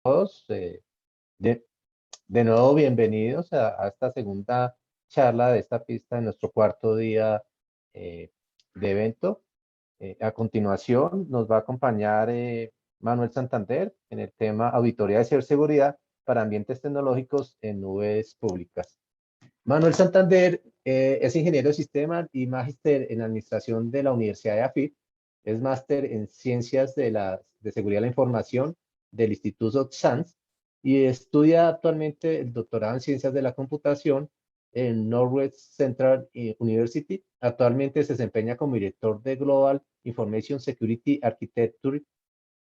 Todos, de, de nuevo, bienvenidos a esta segunda charla de esta pista de nuestro cuarto día de evento. A continuación nos va a acompañar Manuel Santander en el tema Auditoría de Ciberseguridad para ambientes tecnológicos en nubes públicas. Manuel Santander es ingeniero de sistemas y magíster en administración de la Universidad de AFIT. Es máster en ciencias de seguridad de la información del Instituto XANS y estudia actualmente el doctorado en ciencias de la computación en Northwest Central University. Actualmente se desempeña como director de Global Information Security Architecture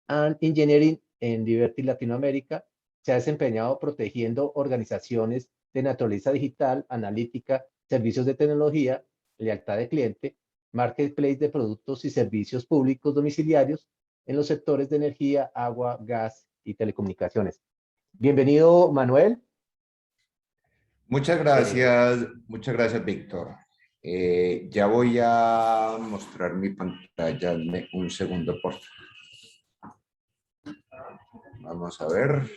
and Engineering en Liberty Latinoamérica. Se ha desempeñado protegiendo organizaciones de naturaleza digital, analítica, servicios de tecnología, lealtad de cliente, marketplace de productos y servicios públicos domiciliarios en los sectores de energía, agua, gas y telecomunicaciones. Bienvenido, Manuel. Eh, Muchas gracias, Víctor. Ya voy a mostrar mi pantalla. Dame un segundo, por favor. Vamos a ver.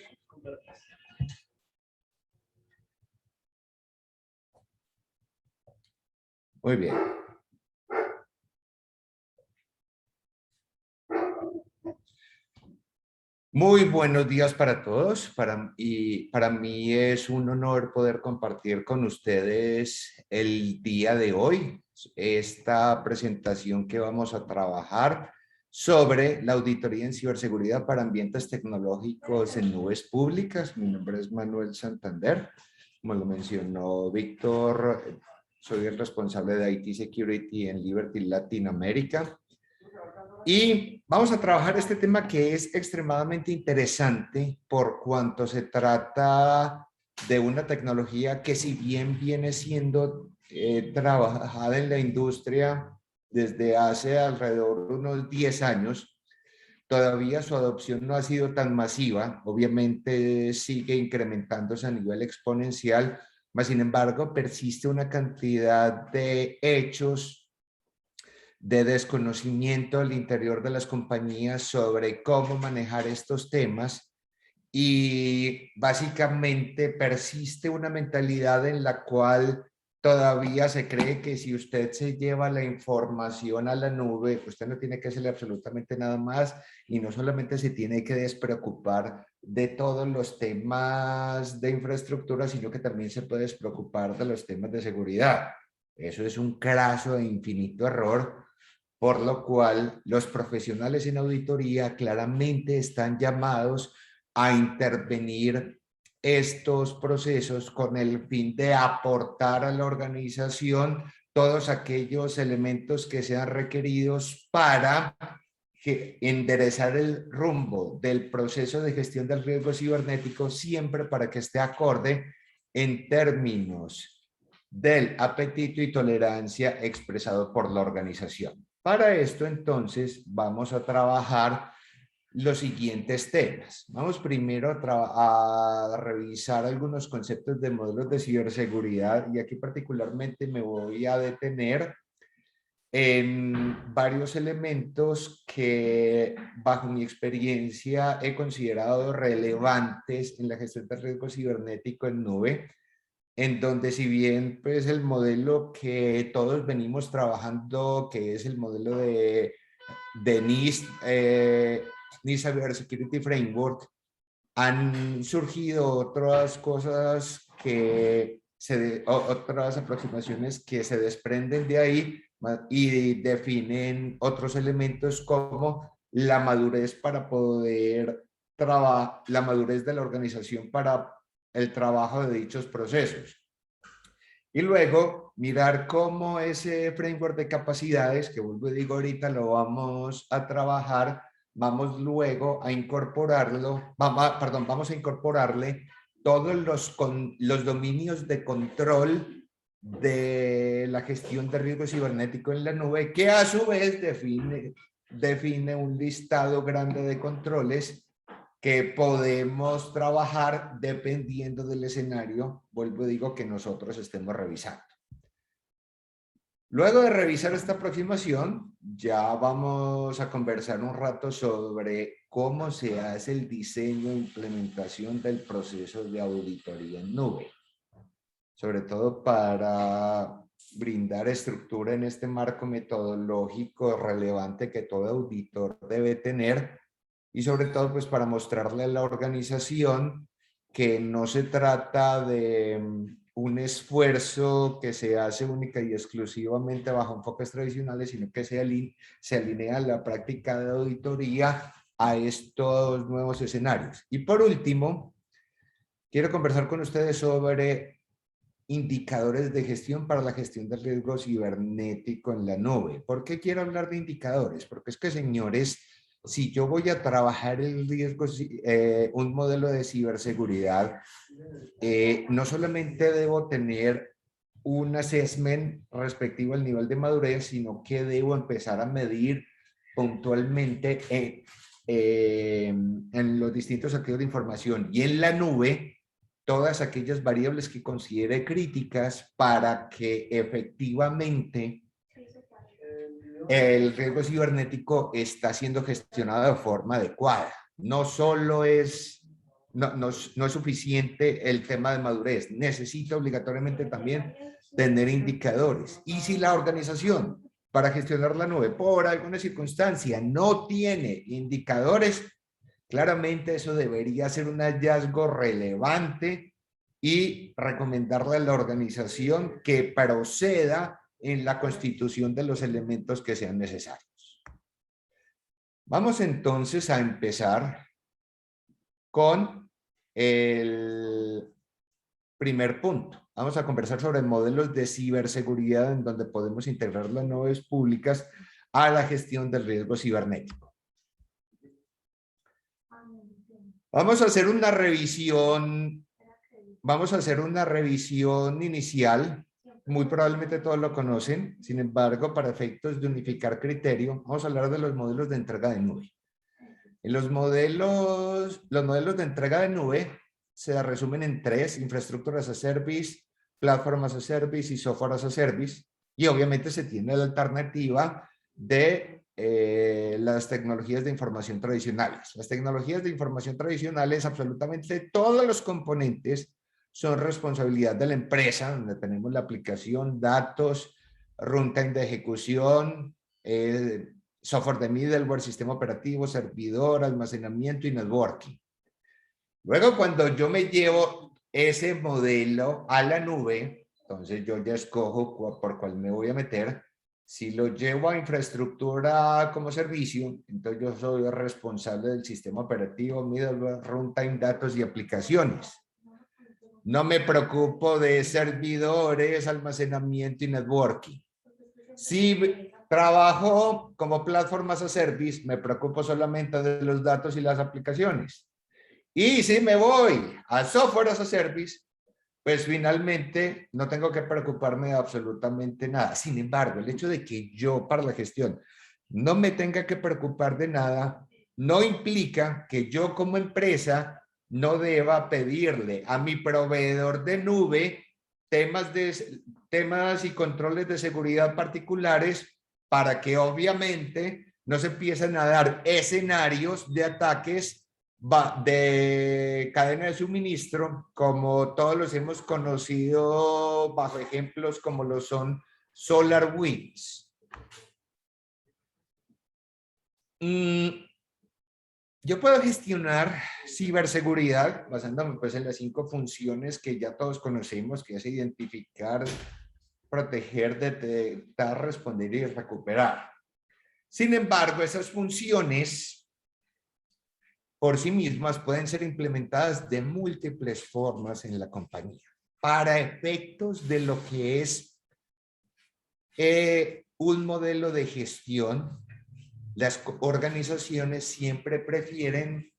Muy bien. Muy buenos días para todos. Para mí es un honor poder compartir con ustedes el día de hoy esta presentación que vamos a trabajar sobre la auditoría en ciberseguridad para ambientes tecnológicos en nubes públicas. Mi nombre es Manuel Santander. Como lo mencionó Víctor, soy el responsable de IT Security en Liberty Latinoamérica. Y vamos a trabajar este tema que es extremadamente interesante por cuanto se trata de una tecnología que, si bien viene siendo trabajada en la industria desde hace alrededor de unos 10 años, todavía su adopción no ha sido tan masiva. Obviamente sigue incrementándose a nivel exponencial, mas sin embargo persiste una cantidad de hechos de desconocimiento al interior de las compañías sobre cómo manejar estos temas, y básicamente persiste una mentalidad en la cual todavía se cree que si usted se lleva la información a la nube, usted no tiene que hacerle absolutamente nada más, y no solamente se tiene que despreocupar de todos los temas de infraestructura, sino que también se puede despreocupar de los temas de seguridad. Eso es un craso e infinito error, por lo cual los profesionales en auditoría claramente están llamados a intervenir estos procesos con el fin de aportar a la organización todos aquellos elementos que sean requeridos para enderezar el rumbo del proceso de gestión del riesgo cibernético, siempre para que esté acorde en términos del apetito y tolerancia expresado por la organización. Para esto, entonces, vamos a trabajar los siguientes temas. Vamos primero a revisar algunos conceptos de modelos de ciberseguridad, y aquí particularmente me voy a detener en varios elementos que, bajo mi experiencia, he considerado relevantes en la gestión del riesgo cibernético en nube, en donde, si bien pues el modelo que todos venimos trabajando, que es el modelo de NIST, NIST Cybersecurity Framework, han surgido otras cosas otras aproximaciones que se desprenden de ahí y definen otros elementos como la madurez para poder trabajar, la madurez de la organización para el trabajo de dichos procesos. Y luego mirar cómo ese framework de capacidades, que vuelvo y digo ahorita lo vamos a trabajar, vamos luego a incorporarlo, vamos a incorporarle todos los dominios de control de la gestión de riesgo cibernético en la nube, que a su vez define un listado grande de controles que podemos trabajar dependiendo del escenario, vuelvo y digo, que nosotros estemos revisando. Luego de revisar esta aproximación, ya vamos a conversar un rato sobre cómo se hace el diseño e implementación del proceso de auditoría en nube, sobre todo para brindar estructura en este marco metodológico relevante que todo auditor debe tener, y sobre todo pues para mostrarle a la organización que no se trata de un esfuerzo que se hace única y exclusivamente bajo enfoques tradicionales, sino que se alinea la práctica de auditoría a estos nuevos escenarios. Y por último, quiero conversar con ustedes sobre indicadores de gestión para la gestión del riesgo cibernético en la nube. ¿Por qué quiero hablar de indicadores? Porque es que, señores, si yo voy a trabajar el riesgo, un modelo de ciberseguridad, no solamente debo tener un assessment respectivo al nivel de madurez, sino que debo empezar a medir puntualmente en los distintos activos de información y en la nube todas aquellas variables que considere críticas para que efectivamente el riesgo cibernético está siendo gestionado de forma adecuada. No solo es, no es suficiente el tema de madurez, necesita obligatoriamente también tener indicadores. Y si la organización para gestionar la nube por alguna circunstancia no tiene indicadores, claramente eso debería ser un hallazgo relevante y recomendarle a la organización que proceda en la constitución de los elementos que sean necesarios. Vamos entonces a empezar con el primer punto. Vamos a conversar sobre modelos de ciberseguridad en donde podemos integrar las nubes públicas a la gestión del riesgo cibernético. Vamos a hacer una revisión inicial. Muy probablemente todos lo conocen. Sin embargo, para efectos de unificar criterio, vamos a hablar de los modelos de entrega de nube. En los modelos de entrega de nube se resumen en tres: infraestructura as a service, platform as a service y software as a service. Y obviamente se tiene la alternativa de las tecnologías de información tradicionales. Las tecnologías de información tradicionales, absolutamente todos los componentes son responsabilidad de la empresa, donde tenemos la aplicación, datos, runtime de ejecución, software de middleware, sistema operativo, servidor, almacenamiento y networking. Luego, cuando yo me llevo ese modelo a la nube, entonces yo ya escojo por cuál me voy a meter. Si lo llevo a infraestructura como servicio, entonces yo soy el responsable del sistema operativo, middleware, runtime, datos y aplicaciones. No me preocupo de servidores, almacenamiento y networking. Si trabajo como plataforma as a service, me preocupo solamente de los datos y las aplicaciones. Y si me voy a software as a service, pues finalmente no tengo que preocuparme de absolutamente nada. Sin embargo, el hecho de que yo para la gestión no me tenga que preocupar de nada, no implica que yo como empresa no deba pedirle a mi proveedor de nube temas y controles de seguridad particulares para que obviamente no se empiecen a dar escenarios de ataques de cadena de suministro, como todos los hemos conocido bajo ejemplos como lo son SolarWinds. Yo puedo gestionar ciberseguridad basándome pues en las 5 funciones que ya todos conocemos, que es identificar, proteger, detectar, responder y recuperar. Sin embargo, esas funciones por sí mismas pueden ser implementadas de múltiples formas en la compañía para efectos de lo que es un modelo de gestión. Las organizaciones siempre prefieren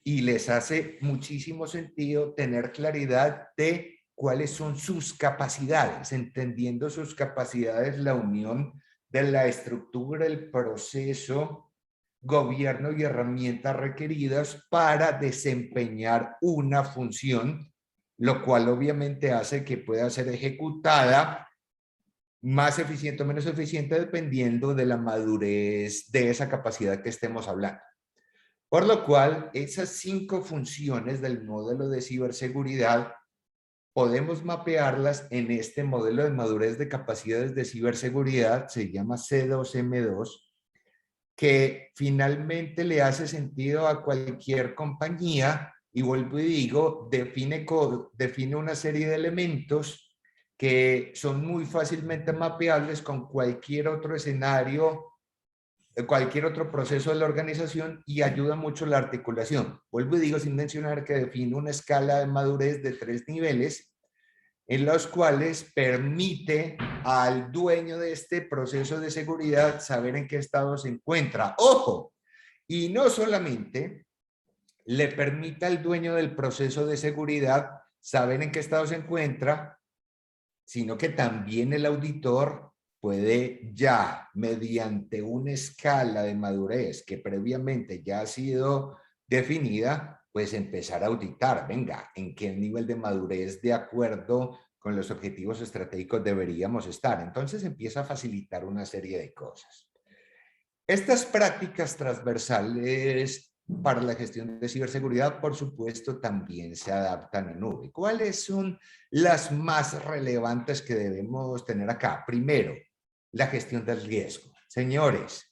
y les hace muchísimo sentido tener claridad de cuáles son sus capacidades, entendiendo sus capacidades, la unión de la estructura, el proceso, gobierno y herramientas requeridas para desempeñar una función, lo cual obviamente hace que pueda ser ejecutada más eficiente o menos eficiente dependiendo de la madurez de esa capacidad que estemos hablando. Por lo cual, esas 5 funciones del modelo de ciberseguridad podemos mapearlas en este modelo de madurez de capacidades de ciberseguridad, se llama C2M2, que finalmente le hace sentido a cualquier compañía y vuelvo y digo, define una serie de elementos que son muy fácilmente mapeables con cualquier otro escenario, cualquier otro proceso de la organización y ayuda mucho la articulación. Vuelvo y digo sin mencionar que define una escala de madurez de 3 niveles en los cuales permite al dueño de este proceso de seguridad saber en qué estado se encuentra. ¡Ojo! Y no solamente le permite al dueño del proceso de seguridad saber en qué estado se encuentra, sino que también el auditor puede ya, mediante una escala de madurez que previamente ya ha sido definida, pues empezar a auditar, venga, en qué nivel de madurez de acuerdo con los objetivos estratégicos deberíamos estar. Entonces empieza a facilitar una serie de cosas. Estas prácticas transversales para la gestión de ciberseguridad, por supuesto, también se adaptan a nube. ¿Cuáles son las más relevantes que debemos tener acá? Primero, la gestión del riesgo. Señores,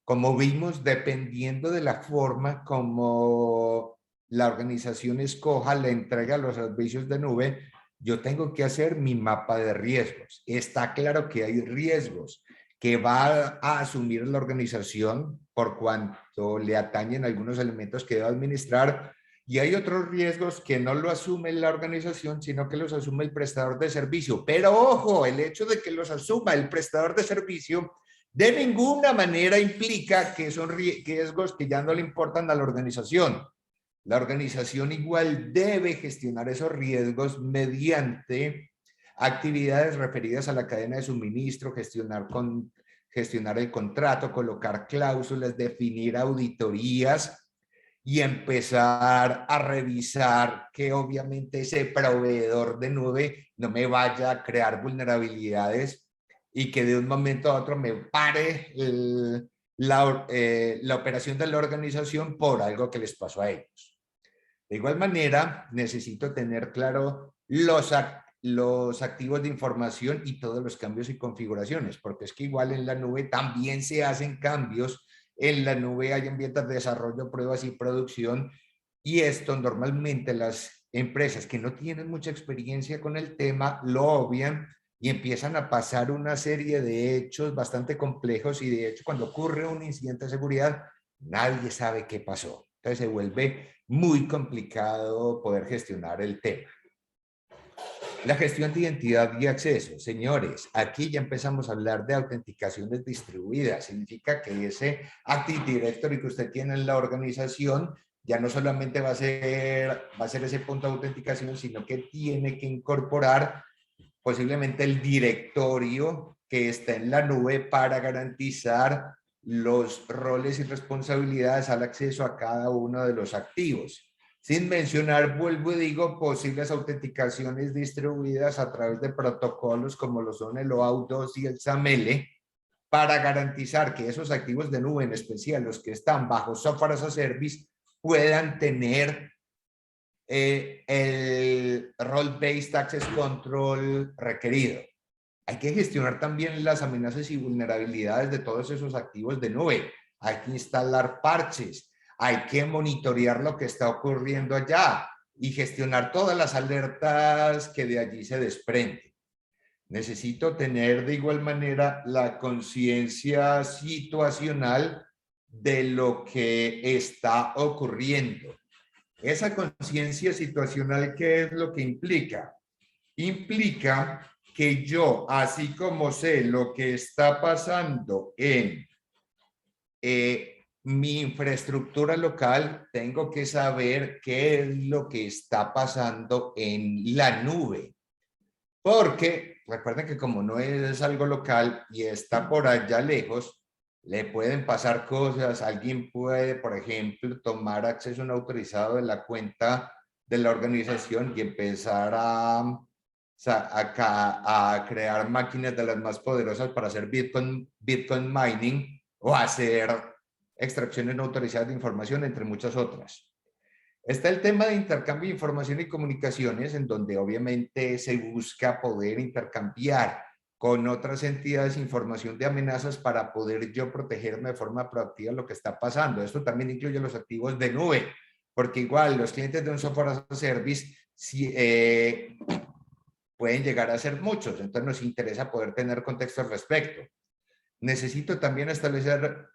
como vimos, dependiendo de la forma como la organización escoja la entrega de los servicios de nube, yo tengo que hacer mi mapa de riesgos. Está claro que hay riesgos que va a asumir la organización por cuanto le atañen algunos elementos que debe administrar, y hay otros riesgos que no lo asume la organización, sino que los asume el prestador de servicio. Pero ojo, el hecho de que los asuma el prestador de servicio de ninguna manera implica que son riesgos que ya no le importan a la organización. La organización igual debe gestionar esos riesgos mediante actividades referidas a la cadena de suministro, gestionar el contrato, colocar cláusulas, definir auditorías y empezar a revisar que obviamente ese proveedor de nube no me vaya a crear vulnerabilidades y que de un momento a otro me pare la operación de la organización por algo que les pasó a ellos. De igual manera, necesito tener claro los activos de información y todos los cambios y configuraciones, porque es que igual en la nube también se hacen cambios. En la nube hay ambientes de desarrollo, pruebas y producción, y esto normalmente las empresas que no tienen mucha experiencia con el tema lo obvian y empiezan a pasar una serie de hechos bastante complejos, y de hecho cuando ocurre un incidente de seguridad nadie sabe qué pasó. Entonces se vuelve muy complicado poder gestionar el tema. La gestión de identidad y acceso. Señores, aquí ya empezamos a hablar de autenticaciones distribuidas. Significa que ese Active Directory que usted tiene en la organización ya no solamente va a ser ese punto de autenticación, sino que tiene que incorporar posiblemente el directorio que está en la nube para garantizar los roles y responsabilidades al acceso a cada uno de los activos. Sin mencionar, vuelvo y digo, posibles autenticaciones distribuidas a través de protocolos como lo son el OAuth2 y el SAML, para garantizar que esos activos de nube, en especial los que están bajo software as a service, puedan tener el role-based access control requerido. Hay que gestionar también las amenazas y vulnerabilidades de todos esos activos de nube. Hay que instalar parches, hay que monitorear lo que está ocurriendo allá y gestionar todas las alertas que de allí se desprenden. Necesito tener de igual manera la conciencia situacional de lo que está ocurriendo. Esa conciencia situacional, ¿qué es lo que implica? Implica que yo, así como sé lo que está pasando en mi infraestructura local, tengo que saber qué es lo que está pasando en la nube. Porque recuerden que como no es algo local y está por allá lejos, le pueden pasar cosas. Alguien puede, por ejemplo, tomar acceso no autorizado de la cuenta de la organización y empezar a crear máquinas de las más poderosas para hacer Bitcoin mining o hacer extracciones no autorizadas de información, entre muchas otras. Está el tema de intercambio de información y comunicaciones, en donde obviamente se busca poder intercambiar con otras entidades información de amenazas para poder yo protegerme de forma proactiva lo que está pasando. Esto también incluye los activos de nube, porque igual los clientes de un software as a service pueden llegar a ser muchos, entonces nos interesa poder tener contexto al respecto. Necesito también establecer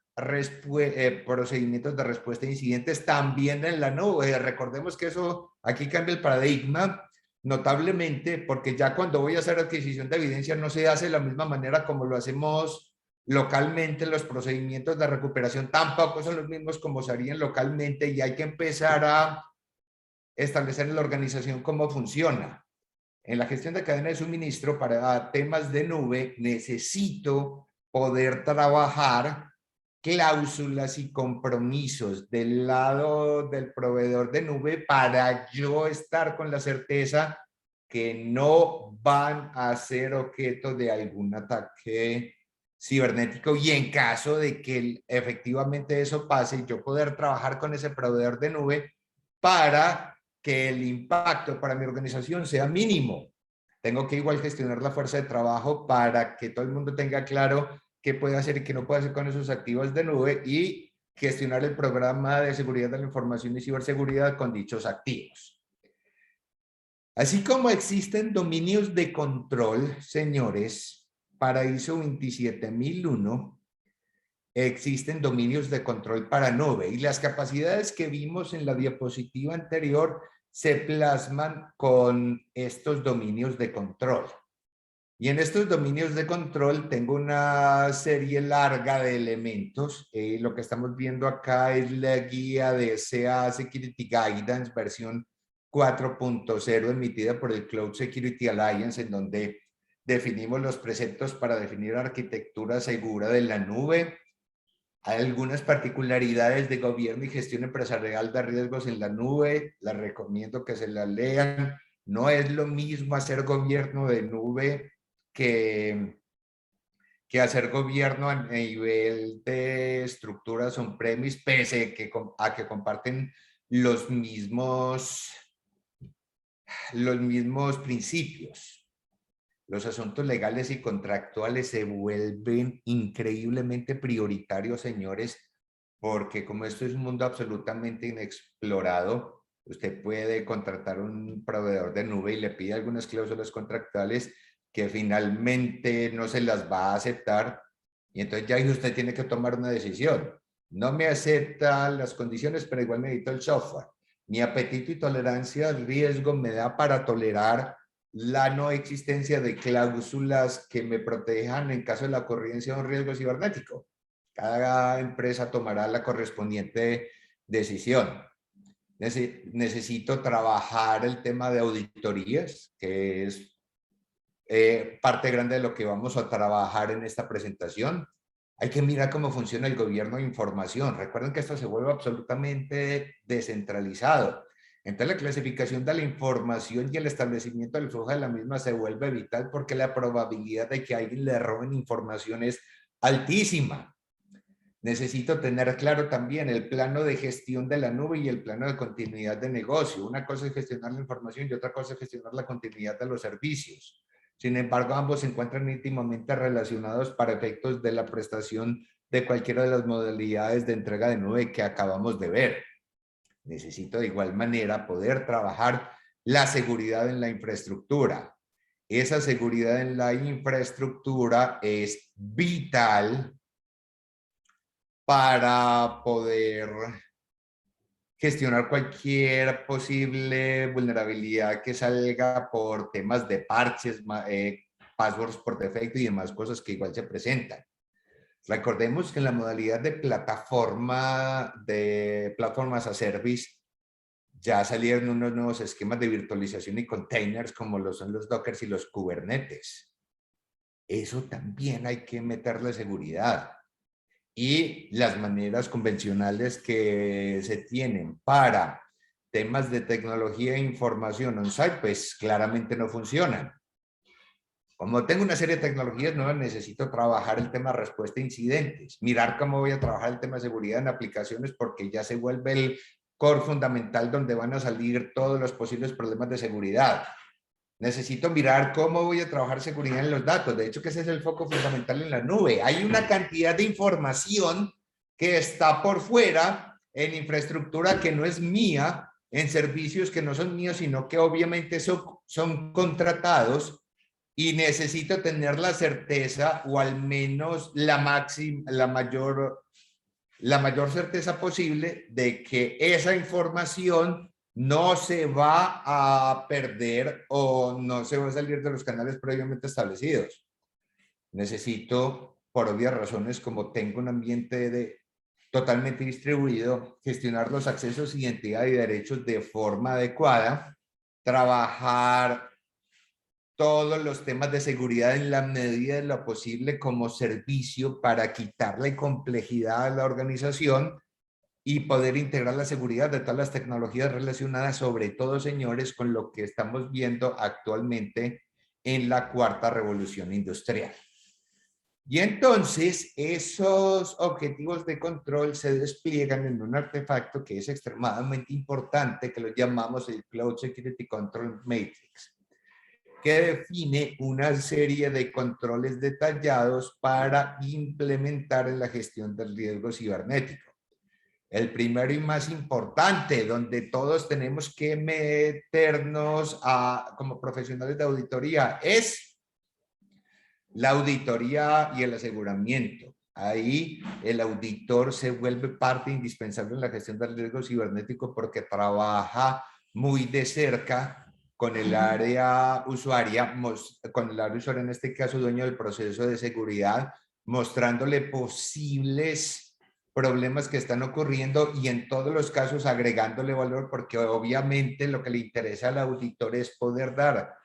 procedimientos de respuesta a incidentes también en la nube. Recordemos que eso aquí cambia el paradigma notablemente, porque ya cuando voy a hacer adquisición de evidencia no se hace de la misma manera como lo hacemos localmente. Los procedimientos de recuperación tampoco son los mismos como se harían localmente, y hay que empezar a establecer en la organización cómo funciona. En la gestión de cadena de suministro para temas de nube necesito poder trabajar cláusulas y compromisos del lado del proveedor de nube para yo estar con la certeza que no van a ser objeto de algún ataque cibernético, y en caso de que efectivamente eso pase, yo poder trabajar con ese proveedor de nube para que el impacto para mi organización sea mínimo. Tengo que igual gestionar la fuerza de trabajo para que todo el mundo tenga claro qué puede hacer y qué no puede hacer con esos activos de nube, y gestionar el programa de seguridad de la información y ciberseguridad con dichos activos. Así como existen dominios de control, señores, para ISO 27001, existen dominios de control para nube, y las capacidades que vimos en la diapositiva anterior se plasman con estos dominios de control. Y en estos dominios de control tengo una serie larga de elementos. Lo que estamos viendo acá es la guía de CA Security Guidance versión 4.0 emitida por el Cloud Security Alliance, en donde definimos los preceptos para definir arquitectura segura de la nube. Hay algunas particularidades de gobierno y gestión empresarial de riesgos en la nube. Les recomiendo que se las lean. No es lo mismo hacer gobierno de nube que hacer gobierno a nivel de estructuras on-premise, pese a que comparten los mismos principios. Los asuntos legales y contractuales se vuelven increíblemente prioritarios, señores, porque como esto es un mundo absolutamente inexplorado, usted puede contratar un proveedor de nube y le pide algunas cláusulas contractuales que finalmente no se las va a aceptar, y entonces ya usted tiene que tomar una decisión. No me acepta las condiciones, pero igual necesito el software. Mi apetito y tolerancia al riesgo me da para tolerar la no existencia de cláusulas que me protejan en caso de la ocurrencia de un riesgo cibernético. Cada empresa tomará la correspondiente decisión. Necesito trabajar el tema de auditorías, que es parte grande de lo que vamos a trabajar en esta presentación. Hay que mirar cómo funciona el gobierno de información. Recuerden que esto se vuelve absolutamente descentralizado. Entonces la clasificación de la información y el establecimiento del flujo de la misma se vuelve vital, porque la probabilidad de que a alguien le roben información es altísima. Necesito tener claro también el plano de gestión de la nube y el plano de continuidad de negocio. Una cosa es gestionar la información y otra cosa es gestionar la continuidad de los servicios. Sin embargo, ambos se encuentran íntimamente relacionados para efectos de la prestación de cualquiera de las modalidades de entrega de nube que acabamos de ver. Necesito de igual manera poder trabajar la seguridad en la infraestructura. Esa seguridad en la infraestructura es vital para poder gestionar cualquier posible vulnerabilidad que salga por temas de parches, passwords por defecto y demás cosas que igual se presentan. Recordemos que en la modalidad de plataformas a service, ya salieron unos nuevos esquemas de virtualización y containers, como lo son los Dockers y los Kubernetes. Eso también hay que meterle seguridad. Y las maneras convencionales que se tienen para temas de tecnología e información on-site, pues claramente no funcionan. Como tengo una serie de tecnologías nuevas, necesito trabajar el tema de respuesta a incidentes, mirar cómo voy a trabajar el tema de seguridad en aplicaciones, porque ya se vuelve el core fundamental donde van a salir todos los posibles problemas de seguridad. Necesito mirar cómo voy a trabajar seguridad en los datos. De hecho, que ese es el foco fundamental en la nube. Hay una cantidad de información que está por fuera en infraestructura que no es mía, en servicios que no son míos, sino que obviamente son contratados, y necesito tener la certeza, o al menos la mayor certeza posible, de que esa información no se va a perder o no se va a salir de los canales previamente establecidos. Necesito, por obvias razones, como tengo un ambiente totalmente distribuido, gestionar los accesos, identidad y derechos de forma adecuada, trabajar todos los temas de seguridad en la medida de lo posible como servicio para quitarle complejidad a la organización y poder integrar la seguridad de todas las tecnologías relacionadas, sobre todo, señores, con lo que estamos viendo actualmente en la cuarta revolución industrial. Y entonces esos objetivos de control se despliegan en un artefacto que es extremadamente importante, que lo llamamos el Cloud Security Control Matrix, que define una serie de controles detallados para implementar en la gestión del riesgo cibernético. El primero y más importante, donde todos tenemos que meternos como profesionales de auditoría, es la auditoría y el aseguramiento. Ahí el auditor se vuelve parte indispensable en la gestión del riesgo cibernético, porque trabaja muy de cerca con el área usuaria, en este caso dueño del proceso de seguridad, mostrándole posibles problemas que están ocurriendo y en todos los casos agregándole valor, porque obviamente lo que le interesa al auditor es poder dar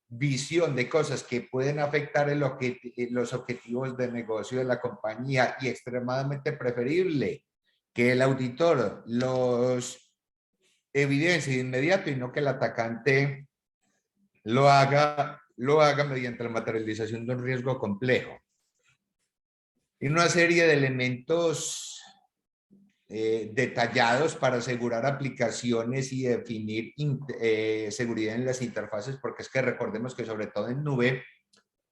visión de cosas que pueden afectar los objetivos de negocio de la compañía, y extremadamente preferible que el auditor los evidencie de inmediato y no que el atacante lo haga mediante la materialización de un riesgo complejo. Y una serie de elementos detallados para asegurar aplicaciones y definir seguridad en las interfaces, porque es que recordemos que sobre todo en nube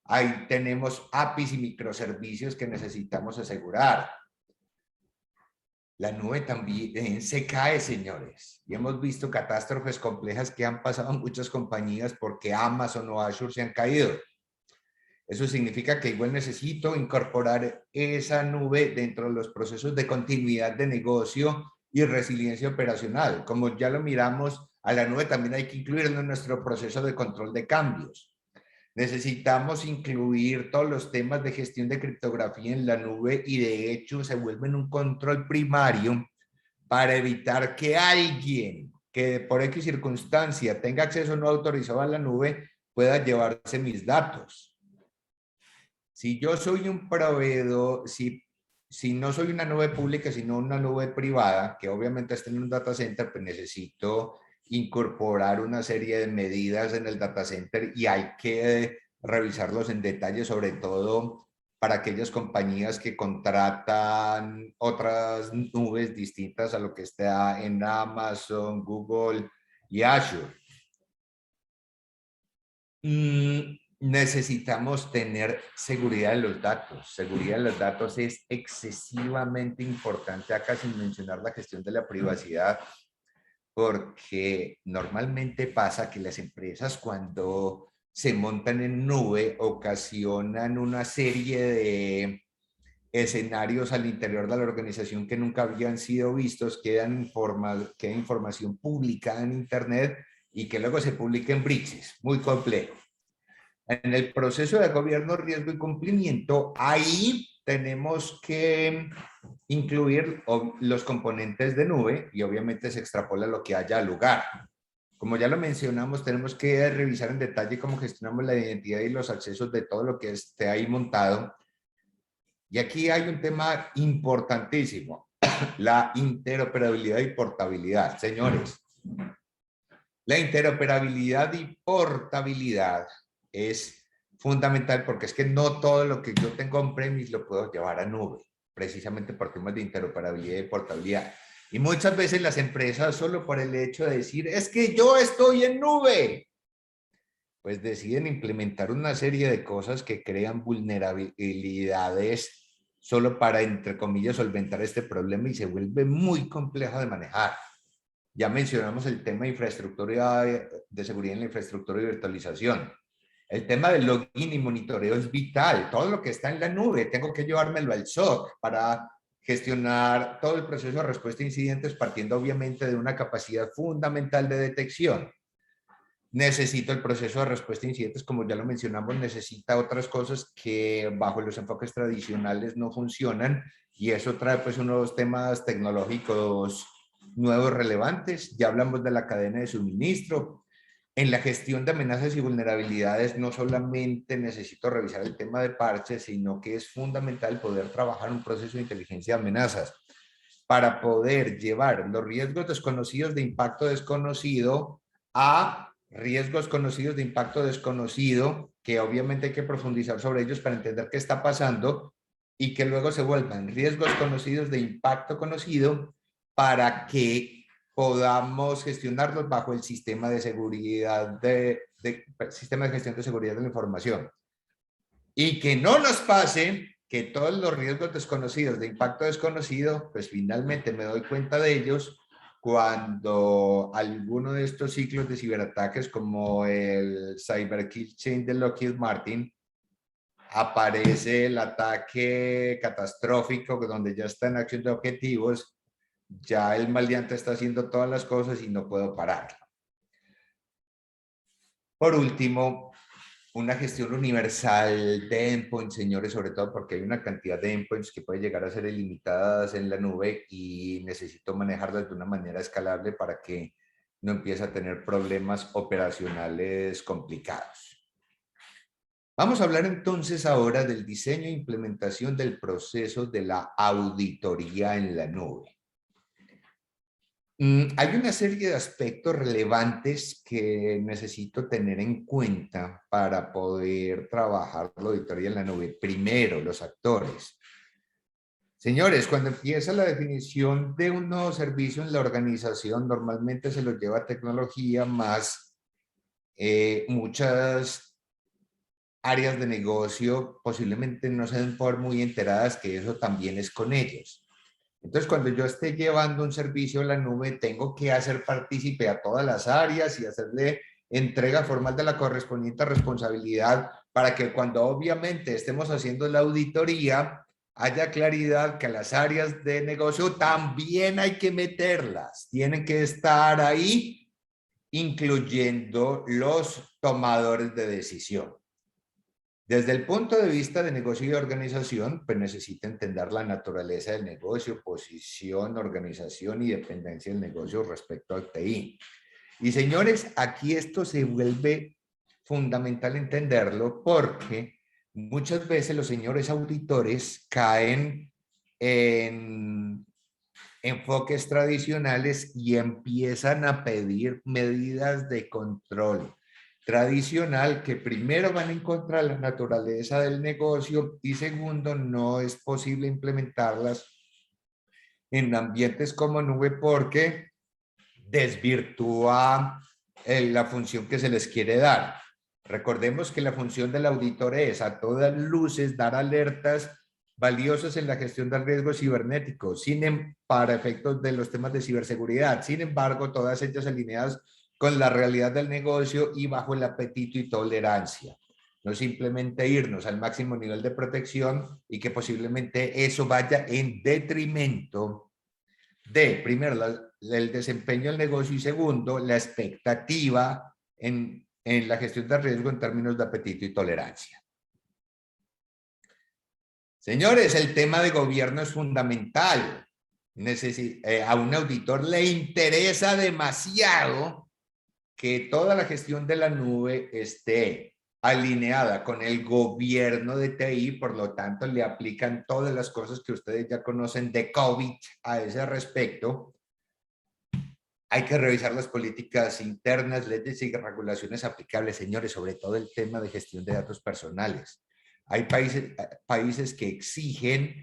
ahí tenemos APIs y microservicios que necesitamos asegurar. La nube también se cae, señores, y hemos visto catástrofes complejas que han pasado en muchas compañías porque Amazon o Azure se han caído. Eso significa que igual necesito incorporar esa nube dentro de los procesos de continuidad de negocio y resiliencia operacional. Como ya lo miramos, a la nube también hay que incluirlo en nuestro proceso de control de cambios. Necesitamos incluir todos los temas de gestión de criptografía en la nube, y de hecho se vuelven un control primario para evitar que alguien que por X circunstancia tenga acceso no autorizado a la nube pueda llevarse mis datos. Si yo soy un proveedor, si no soy una nube pública, sino una nube privada, que obviamente está en un data center, pues necesito incorporar una serie de medidas en el data center, y hay que revisarlos en detalle, sobre todo para aquellas compañías que contratan otras nubes distintas a lo que está en Amazon, Google y Azure. Necesitamos tener seguridad de los datos. Seguridad de los datos es excesivamente importante acá, sin mencionar la gestión de la privacidad, porque normalmente pasa que las empresas, cuando se montan en nube, ocasionan una serie de escenarios al interior de la organización que nunca habían sido vistos, queda información publicada en internet y que luego se publica en breaches, muy complejo. En el proceso de gobierno, riesgo y cumplimiento, ahí tenemos que incluir los componentes de nube, y obviamente se extrapola lo que haya lugar. Como ya lo mencionamos, tenemos que revisar en detalle cómo gestionamos la identidad y los accesos de todo lo que esté ahí montado. Y aquí hay un tema importantísimo, la interoperabilidad y portabilidad. Señores, la interoperabilidad y portabilidad es fundamental porque es que no todo lo que yo tengo on-premise lo puedo llevar a nube, precisamente por temas de interoperabilidad y portabilidad. Y muchas veces las empresas, solo por el hecho de decir, es que yo estoy en nube, pues deciden implementar una serie de cosas que crean vulnerabilidades solo para, entre comillas, solventar este problema, y se vuelve muy complejo de manejar. Ya mencionamos el tema de infraestructura, de seguridad en la infraestructura y virtualización. El tema del login y monitoreo es vital. Todo lo que está en la nube, tengo que llevármelo al SOC para gestionar todo el proceso de respuesta a incidentes, partiendo obviamente de una capacidad fundamental de detección. Necesito el proceso de respuesta a incidentes, como ya lo mencionamos, necesita otras cosas que bajo los enfoques tradicionales no funcionan, y eso trae pues unos temas tecnológicos nuevos relevantes. Ya hablamos de la cadena de suministro. En la gestión de amenazas y vulnerabilidades no solamente necesito revisar el tema de parches, sino que es fundamental poder trabajar un proceso de inteligencia de amenazas para poder llevar los riesgos desconocidos de impacto desconocido a riesgos conocidos de impacto desconocido, que obviamente hay que profundizar sobre ellos para entender qué está pasando, y que luego se vuelvan riesgos conocidos de impacto conocido para que podamos gestionarlos bajo el sistema de seguridad sistema de gestión de seguridad de la información. Y que no nos pase que todos los riesgos desconocidos de impacto desconocido, pues finalmente me doy cuenta de ellos cuando alguno de estos ciclos de ciberataques, como el Cyber Kill Chain de Lockheed Martin, aparece el ataque catastrófico donde ya está en acción de objetivos, ya el maleante está haciendo todas las cosas y no puedo pararlo. Por último, una gestión universal de endpoints, señores, sobre todo porque hay una cantidad de endpoints que puede llegar a ser ilimitadas en la nube, y necesito manejarlas de una manera escalable para que no empiece a tener problemas operacionales complicados. Vamos a hablar entonces ahora del diseño e implementación del proceso de la auditoría en la nube. Hay una serie de aspectos relevantes que necesito tener en cuenta para poder trabajar la auditoría en la nube. Primero, los actores. Señores, cuando empieza la definición de un nuevo servicio en la organización, normalmente se lo lleva tecnología más muchas áreas de negocio posiblemente no se den por muy enteradas que eso también es con ellos. Entonces, cuando yo esté llevando un servicio a la nube, tengo que hacer partícipe a todas las áreas y hacerle entrega formal de la correspondiente responsabilidad, para que cuando obviamente estemos haciendo la auditoría haya claridad que las áreas de negocio también hay que meterlas, tienen que estar ahí, incluyendo los tomadores de decisión. Desde el punto de vista de negocio y organización, pues necesita entender la naturaleza del negocio, posición, organización y dependencia del negocio respecto al TI. Y señores, aquí esto se vuelve fundamental entenderlo, porque muchas veces los señores auditores caen en enfoques tradicionales y empiezan a pedir medidas de control tradicional que primero van en contra de la naturaleza del negocio, y segundo, no es posible implementarlas en ambientes como nube porque desvirtúa la función que se les quiere dar. Recordemos que la función del auditor es a todas luces dar alertas valiosas en la gestión del riesgo cibernético, para efectos de los temas de ciberseguridad. Sin embargo, todas ellas alineadas con la realidad del negocio y bajo el apetito y tolerancia. No simplemente irnos al máximo nivel de protección y que posiblemente eso vaya en detrimento de, primero, el desempeño del negocio, y segundo, la expectativa en la gestión de riesgo en términos de apetito y tolerancia. Señores, el tema de gobierno es fundamental. A un auditor le interesa demasiado que toda la gestión de la nube esté alineada con el gobierno de TI, por lo tanto le aplican todas las cosas que ustedes ya conocen de COVID a ese respecto. Hay que revisar las políticas internas, leyes y regulaciones aplicables, señores, sobre todo el tema de gestión de datos personales. Hay países que exigen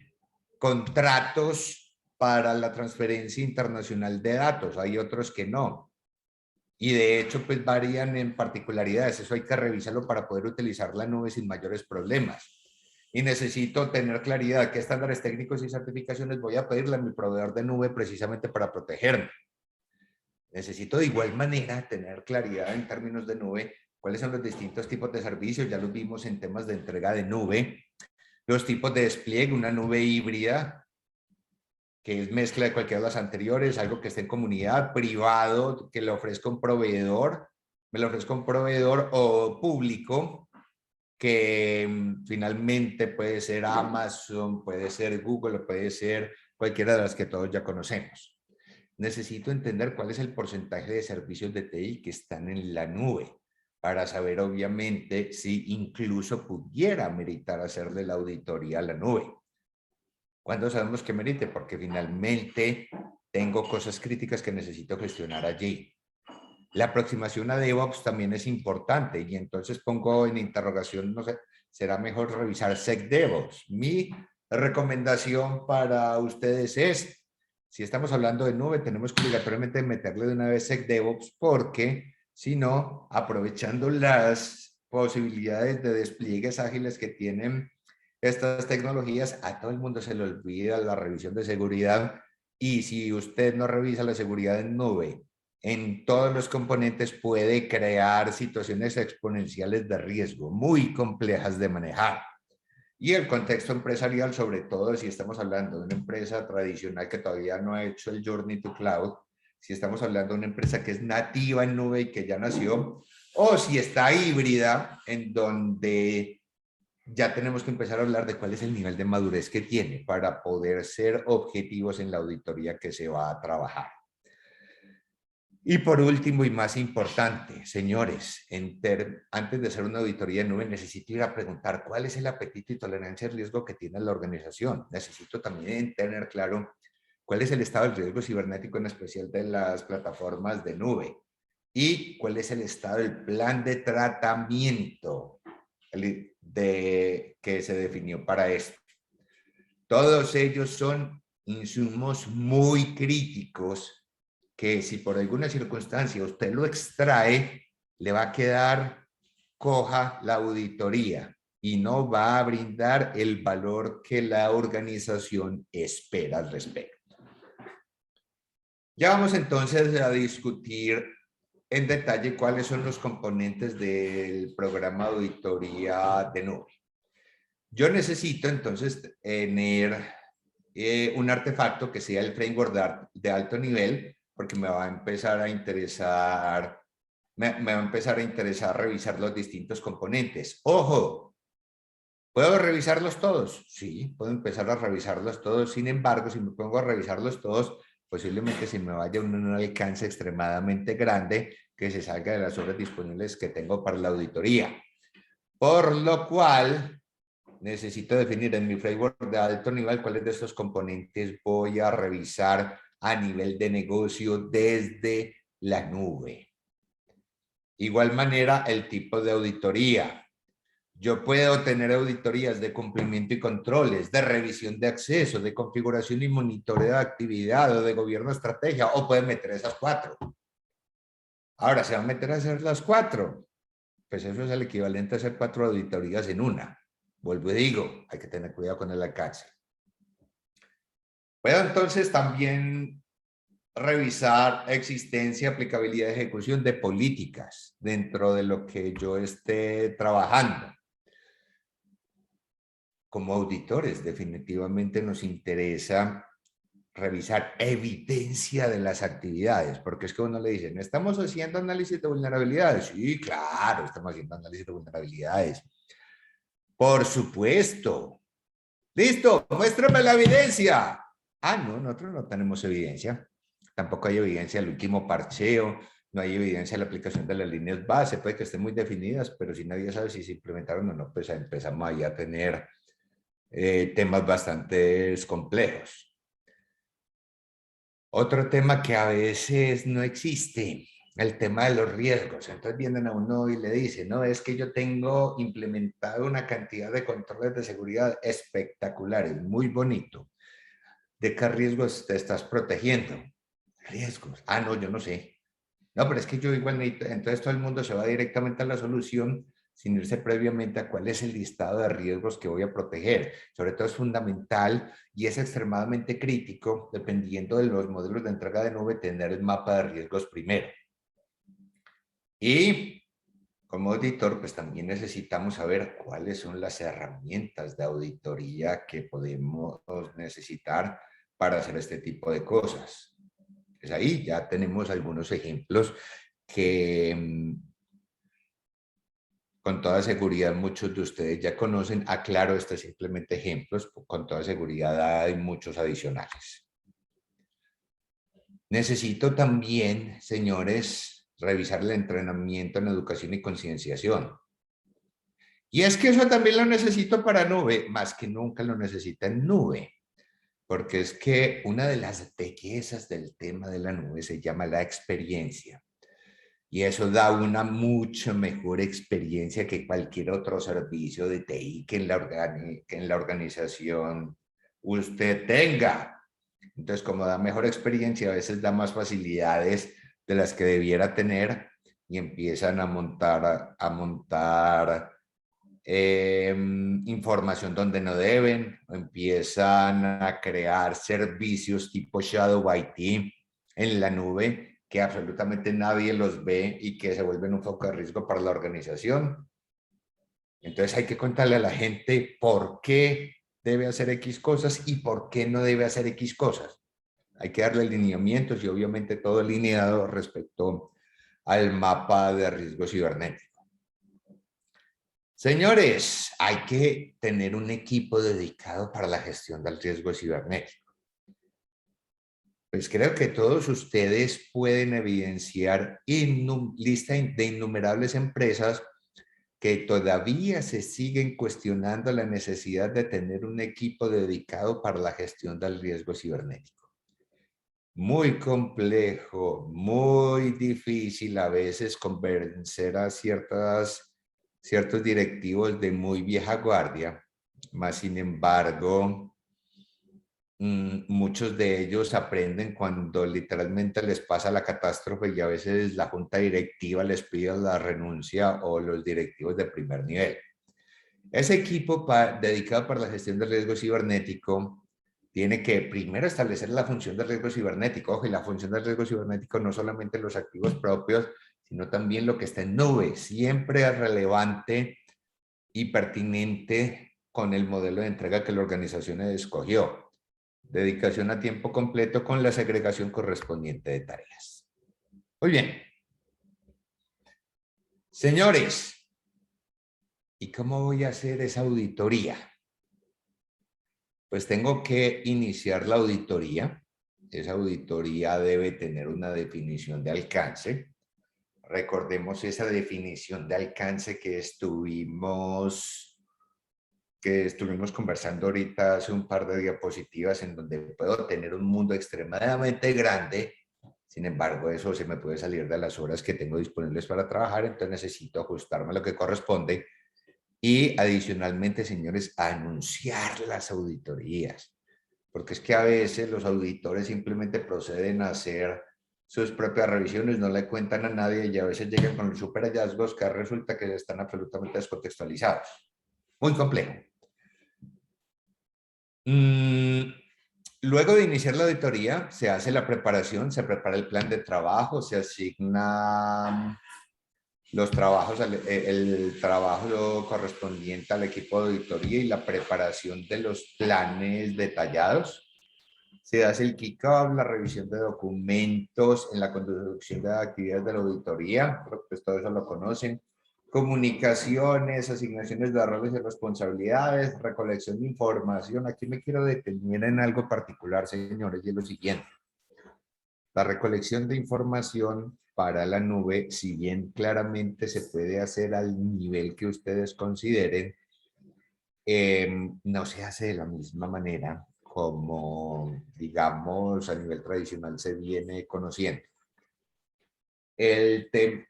contratos para la transferencia internacional de datos, hay otros que no. Y de hecho, pues varían en particularidades. Eso hay que revisarlo para poder utilizar la nube sin mayores problemas. Y necesito tener claridad qué estándares técnicos y certificaciones voy a pedirle a mi proveedor de nube precisamente para protegerme. Necesito de igual manera tener claridad en términos de nube, cuáles son los distintos tipos de servicios, ya los vimos en temas de entrega de nube, los tipos de despliegue, una nube híbrida, que es mezcla de cualquiera de las anteriores, algo que esté en comunidad, privado, que le ofrezca un proveedor, me lo ofrezca un proveedor o público, que finalmente puede ser Amazon, puede ser Google o puede ser cualquiera de las que todos ya conocemos. Necesito entender cuál es el porcentaje de servicios de TI que están en la nube para saber obviamente si incluso pudiera meritar hacerle la auditoría a la nube. ¿Cuándo sabemos que merite? Porque finalmente tengo cosas críticas que necesito gestionar allí. La aproximación a DevOps también es importante y entonces pongo en interrogación, no sé, será mejor revisar SecDevOps. Mi recomendación para ustedes es, si estamos hablando de nube, tenemos que obligatoriamente meterle de una vez SecDevOps porque si no, aprovechando las posibilidades de despliegues ágiles que tienen estas tecnologías, a todo el mundo se le olvida la revisión de seguridad y si usted no revisa la seguridad en nube, en todos los componentes puede crear situaciones exponenciales de riesgo muy complejas de manejar. Y el contexto empresarial, sobre todo si estamos hablando de una empresa tradicional que todavía no ha hecho el Journey to Cloud, si estamos hablando de una empresa que es nativa en nube y que ya nació, o si está híbrida, en donde ya tenemos que empezar a hablar de cuál es el nivel de madurez que tiene para poder ser objetivos en la auditoría que se va a trabajar. Y por último y más importante, señores, antes de hacer una auditoría en nube, necesito ir a preguntar cuál es el apetito y tolerancia al riesgo que tiene la organización. Necesito también tener claro cuál es el estado del riesgo cibernético, en especial de las plataformas de nube, y cuál es el estado del plan de tratamiento que se definió para esto. Todos ellos son insumos muy críticos que si por alguna circunstancia usted lo extrae, le va a quedar coja la auditoría y no va a brindar el valor que la organización espera al respecto. Ya vamos entonces a discutir en detalle cuáles son los componentes del programa de auditoría de nube. Yo necesito entonces tener un artefacto que sea el framework de alto nivel, porque me va a empezar a interesar, me va a empezar a interesar revisar los distintos componentes. ¡Ojo! ¿Puedo revisarlos todos? Sí, puedo empezar a revisarlos todos. Sin embargo, si me pongo a revisarlos todos, posiblemente se me vaya un alcance extremadamente grande que se salga de las horas disponibles que tengo para la auditoría. Por lo cual, necesito definir en mi framework de alto nivel cuáles de estos componentes voy a revisar a nivel de negocio desde la nube. Igual manera, el tipo de auditoría. Yo puedo tener auditorías de cumplimiento y controles, de revisión de acceso, de configuración y monitoreo de actividad o de gobierno de estrategia, o pueden meter esas 4. Ahora, ¿se van a meter a hacer las 4? Pues eso es el equivalente a hacer 4 auditorías en una. Vuelvo y digo, hay que tener cuidado con el alcance. Puedo entonces también revisar existencia, aplicabilidad y ejecución de políticas dentro de lo que yo esté trabajando. Como auditores, definitivamente nos interesa revisar evidencia de las actividades, porque es que uno le dice, ¿no estamos haciendo análisis de vulnerabilidades? Sí, claro, estamos haciendo análisis de vulnerabilidades. Por supuesto. Listo, muéstrame la evidencia. Ah, no, nosotros no tenemos evidencia. Tampoco hay evidencia del último parcheo, no hay evidencia de la aplicación de las líneas base, puede que estén muy definidas, pero si nadie sabe si se implementaron o no, pues empezamos ahí a tener temas bastante complejos. Otro tema que a veces no existe, el tema de los riesgos. Entonces vienen a uno y le dicen, no, es que yo tengo implementado una cantidad de controles de seguridad espectaculares, muy bonito. ¿De qué riesgos te estás protegiendo? Riesgos. Ah, no, yo no sé. No, pero es que yo igual necesito, entonces todo el mundo se va directamente a la solución sin irse previamente a cuál es el listado de riesgos que voy a proteger. Sobre todo es fundamental y es extremadamente crítico, dependiendo de los modelos de entrega de nube, tener el mapa de riesgos primero. Y como auditor, pues también necesitamos saber cuáles son las herramientas de auditoría que podemos necesitar para hacer este tipo de cosas. Pues ahí ya tenemos algunos ejemplos que con toda seguridad muchos de ustedes ya conocen. Aclaro, este es simplemente ejemplos, con toda seguridad hay muchos adicionales. Necesito también, señores, revisar el entrenamiento en educación y concienciación. Y es que eso también lo necesito para nube, más que nunca lo necesita en nube, porque es que una de las bellezas del tema de la nube se llama la experiencia. Y eso da una mucho mejor experiencia que cualquier otro servicio de TI que en la organización usted tenga. Entonces, como da mejor experiencia, a veces da más facilidades de las que debiera tener y empiezan a montar información donde no deben, empiezan a crear servicios tipo Shadow IT en la nube que absolutamente nadie los ve y que se vuelven un foco de riesgo para la organización. Entonces hay que contarle a la gente por qué debe hacer X cosas y por qué no debe hacer X cosas. Hay que darle lineamientos y obviamente todo alineado respecto al mapa de riesgo cibernético. Señores, hay que tener un equipo dedicado para la gestión del riesgo cibernético. Pues creo que todos ustedes pueden evidenciar lista de innumerables empresas que todavía se siguen cuestionando la necesidad de tener un equipo dedicado para la gestión del riesgo cibernético. Muy complejo, muy difícil a veces convencer a ciertos directivos de muy vieja guardia, más sin embargo, muchos de ellos aprenden cuando literalmente les pasa la catástrofe y a veces la junta directiva les pide la renuncia o los directivos de primer nivel. Ese equipo dedicado para la gestión del riesgo cibernético tiene que primero establecer la función del riesgo cibernético. Ojo, y la función del riesgo cibernético no solamente los activos propios, sino también lo que está en nube. Siempre es relevante y pertinente con el modelo de entrega que la organización escogió. Dedicación a tiempo completo con la segregación correspondiente de tareas. Muy bien. Señores, ¿y cómo voy a hacer esa auditoría? Pues tengo que iniciar la auditoría. Esa auditoría debe tener una definición de alcance. Recordemos esa definición de alcance que estuvimos conversando ahorita hace un par de diapositivas, en donde puedo tener un mundo extremadamente grande. Sin embargo, eso se me puede salir de las horas que tengo disponibles para trabajar, entonces necesito ajustarme a lo que corresponde. Y adicionalmente, señores, anunciar las auditorías, porque es que a veces los auditores simplemente proceden a hacer sus propias revisiones, no le cuentan a nadie y a veces llegan con los super hallazgos que resulta que están absolutamente descontextualizados. Muy complejo. Luego de iniciar la auditoría, se hace la preparación, se prepara el plan de trabajo, se asigna los trabajos, el trabajo correspondiente al equipo de auditoría y la preparación de los planes detallados. Se hace el kick-off, la revisión de documentos en la conducción de actividades de la auditoría, pues todo eso lo conocen. Comunicaciones, asignaciones de roles y responsabilidades, recolección de información. Aquí me quiero detener en algo particular, señores, y es lo siguiente. La recolección de información para la nube, si bien claramente se puede hacer al nivel que ustedes consideren, no se hace de la misma manera como, digamos, a nivel tradicional se viene conociendo. El tema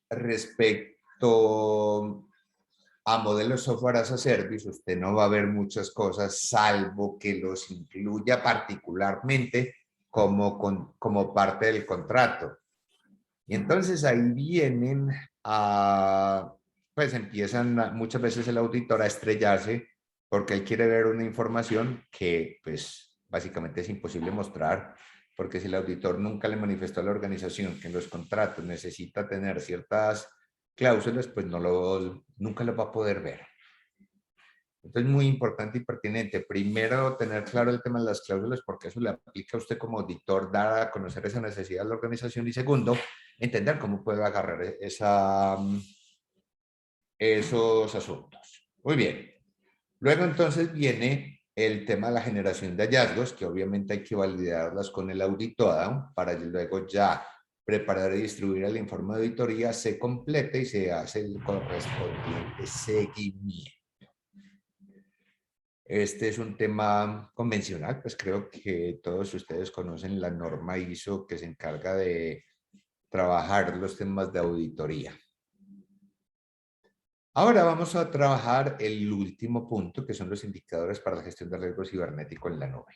respecto a modelos software as a service, usted no va a ver muchas cosas salvo que los incluya particularmente como parte del contrato. Y entonces ahí vienen pues empiezan muchas veces el auditor a estrellarse porque él quiere ver una información que pues básicamente es imposible mostrar, porque si el auditor nunca le manifestó a la organización que en los contratos necesita tener ciertas cláusulas, pues nunca lo va a poder ver. Entonces, muy importante y pertinente, primero, tener claro el tema de las cláusulas, porque eso le aplica a usted como auditor, dar a conocer esa necesidad de la organización. Y segundo, entender cómo puede agarrar esos asuntos. Muy bien. Luego, entonces, viene el tema de la generación de hallazgos, que obviamente hay que validarlas con el auditado para luego ya preparar y distribuir el informe de auditoría, se completa y se hace el correspondiente seguimiento. Este es un tema convencional, pues creo que todos ustedes conocen la norma ISO que se encarga de trabajar los temas de auditoría. Ahora vamos a trabajar el último punto, que son los indicadores para la gestión de riesgo cibernético en la nube.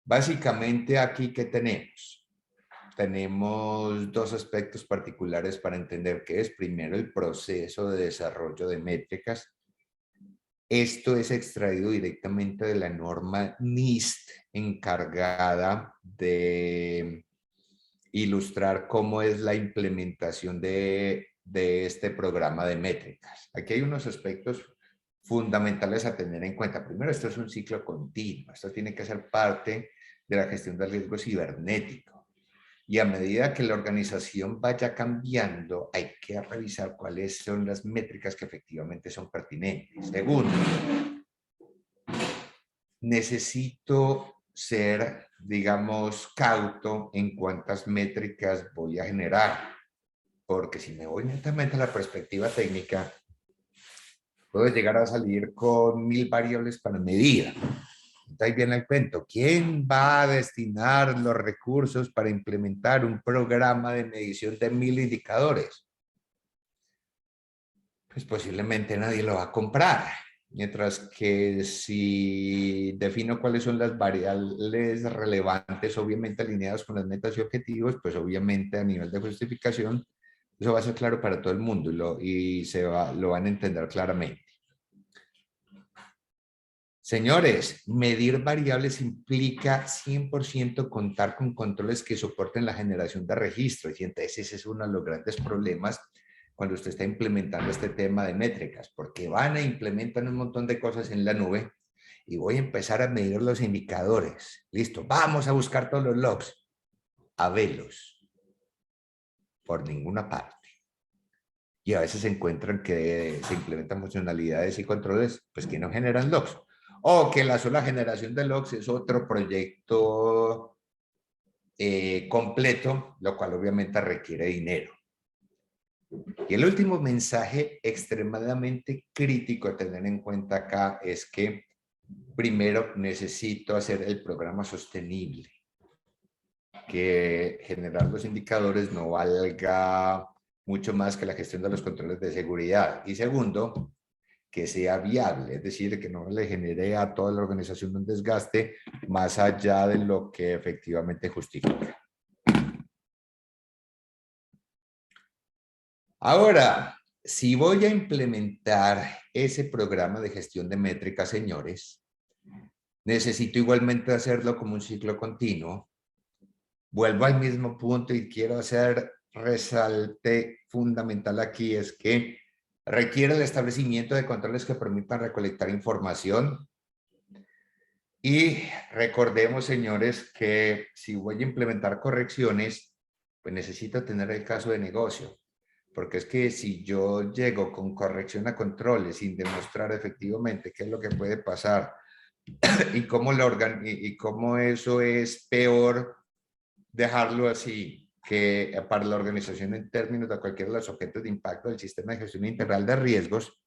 Básicamente aquí, ¿qué tenemos? Tenemos dos aspectos particulares para entender qué es. Primero, el proceso de desarrollo de métricas. Esto es extraído directamente de la norma NIST encargada de ilustrar cómo es la implementación de este programa de métricas. Aquí hay unos aspectos fundamentales a tener en cuenta. Primero, esto es un ciclo continuo. Esto tiene que ser parte de la gestión del riesgo cibernético. Y a medida que la organización vaya cambiando, hay que revisar cuáles son las métricas que efectivamente son pertinentes. Segundo, necesito ser, digamos, cauto en cuántas métricas voy a generar. Porque si me voy netamente a la perspectiva técnica, puedo llegar a salir con 1000 variables para medir. Ahí viene el cuento. ¿Quién va a destinar los recursos para implementar un programa de medición de 1000 indicadores? Pues posiblemente nadie lo va a comprar. Mientras que si defino cuáles son las variables relevantes, obviamente alineadas con las metas y objetivos, pues obviamente a nivel de justificación, eso va a ser claro para todo el mundo y lo van a entender claramente. Señores, medir variables implica 100% contar con controles que soporten la generación de registros. Y entonces ese es uno de los grandes problemas cuando usted está implementando este tema de métricas, porque van a implementar un montón de cosas en la nube y voy a empezar a medir los indicadores. Listo, vamos a buscar todos los logs. A velos. Por ninguna parte. Y a veces se encuentran que se implementan funcionalidades y controles pues que no generan logs. O que la sola generación de logs es otro proyecto completo, lo cual obviamente requiere dinero. Y el último mensaje extremadamente crítico a tener en cuenta acá es que primero necesito hacer el programa sostenible. Que generar los indicadores no valga mucho más que la gestión de los controles de seguridad. Y segundo, que sea viable, es decir, que no le genere a toda la organización un desgaste más allá de lo que efectivamente justifica. Ahora, si voy a implementar ese programa de gestión de métricas, señores, necesito igualmente hacerlo como un ciclo continuo. Vuelvo al mismo punto y quiero hacer resalte fundamental aquí, es que requiere el establecimiento de controles que permitan recolectar información. Y recordemos, señores, que si voy a implementar correcciones, pues necesito tener el caso de negocio. Porque es que si yo llego con corrección a controles sin demostrar efectivamente qué es lo que puede pasar y cómo eso es peor dejarlo así que para la organización en términos de cualquiera de los objetos de impacto del sistema de gestión integral de riesgos,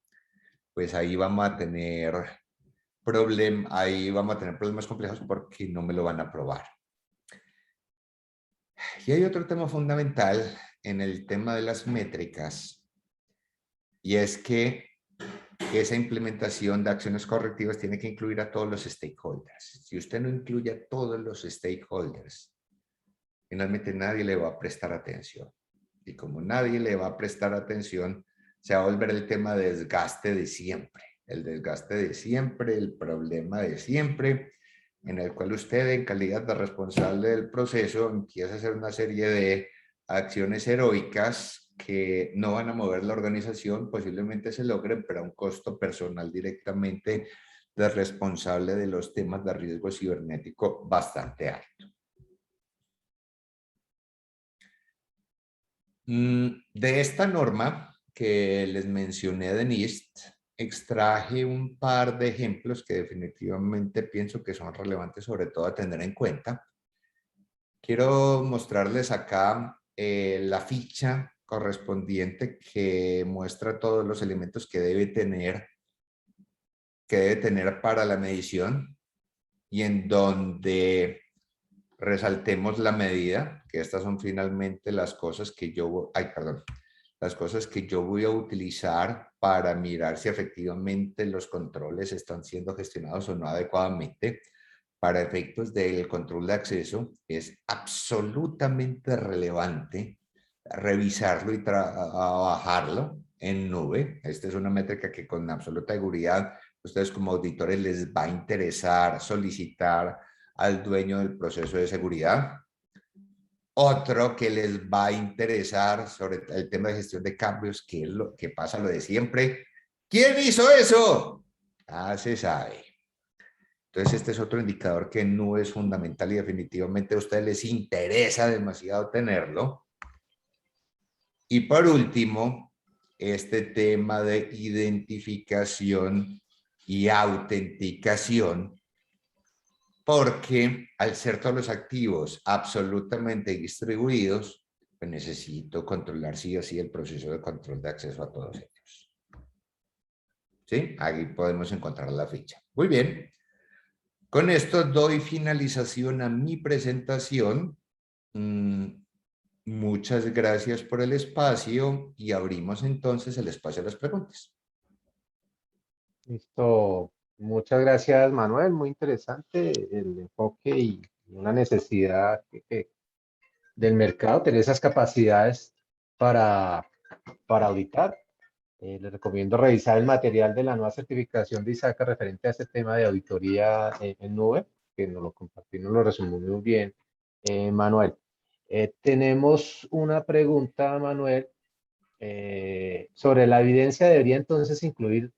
pues ahí vamos a tener ahí vamos a tener problemas complejos porque no me lo van a aprobar. Y hay otro tema fundamental en el tema de las métricas, y es que esa implementación de acciones correctivas tiene que incluir a todos los stakeholders. Si usted no incluye a todos los stakeholders, finalmente nadie le va a prestar atención. Y como nadie le va a prestar atención, se va a volver el tema de desgaste de siempre. El desgaste de siempre, el problema de siempre, en el cual usted, en calidad de responsable del proceso, empieza a hacer una serie de acciones heroicas que no van a mover la organización, posiblemente se logren, pero a un costo personal directamente de responsable de los temas de riesgo cibernético bastante alto. De esta norma que les mencioné de NIST, extraje un par de ejemplos que definitivamente pienso que son relevantes, sobre todo a tener en cuenta. Quiero mostrarles acá la ficha correspondiente que muestra todos los elementos que debe tener para la medición, y en donde resaltemos la medida, que estas son finalmente las cosas que las cosas que yo voy a utilizar para mirar si efectivamente los controles están siendo gestionados o no adecuadamente. Para efectos del control de acceso, es absolutamente relevante revisarlo y trabajarlo en nube. Esta es una métrica que con absoluta seguridad ustedes como auditores les va a interesar solicitar al dueño del proceso de seguridad. Otro que les va a interesar sobre el tema de gestión de cambios, que es lo que pasa lo de siempre. ¿Quién hizo eso? Ah, se sabe. Entonces, este es otro indicador que no es fundamental y definitivamente a ustedes les interesa demasiado tenerlo. Y por último, este tema de identificación y autenticación, porque al ser todos los activos absolutamente distribuidos, pues necesito controlar sí o sí el proceso de control de acceso a todos ellos. ¿Sí? Ahí podemos encontrar la ficha. Muy bien. Con esto doy finalización a mi presentación. Muchas gracias por el espacio y abrimos entonces el espacio a las preguntas. Listo. Muchas gracias, Manuel. Muy interesante el enfoque y una necesidad del mercado, tener esas capacidades para, para auditar. Les recomiendo revisar el material de la nueva certificación de ISACA referente a este tema de auditoría en nube, que nos lo compartió, nos lo resumió muy bien, Manuel. Tenemos una pregunta, Manuel, sobre la evidencia. ¿Debería entonces incluir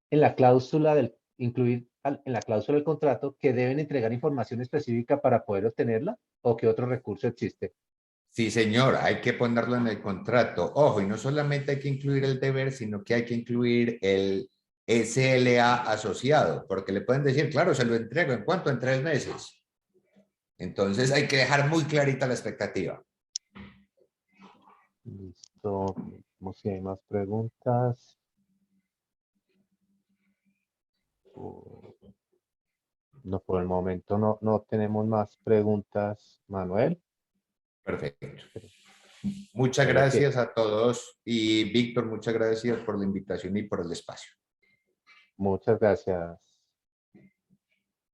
en la cláusula en la cláusula del contrato que deben entregar información específica para poder obtenerla, o qué otro recurso existe? Sí, señor, hay que ponerlo en el contrato. Ojo, y no solamente hay que incluir el deber, sino que hay que incluir el SLA asociado, porque le pueden decir, claro, se lo entrego, ¿en cuánto? En 3 meses. Entonces hay que dejar muy clarita la expectativa. Listo. Vamos si hay más preguntas. No, por el momento no tenemos más preguntas, Manuel. Perfecto. Muchas Creo que gracias a todos y Víctor, muchas gracias por la invitación y por el espacio. muchas gracias.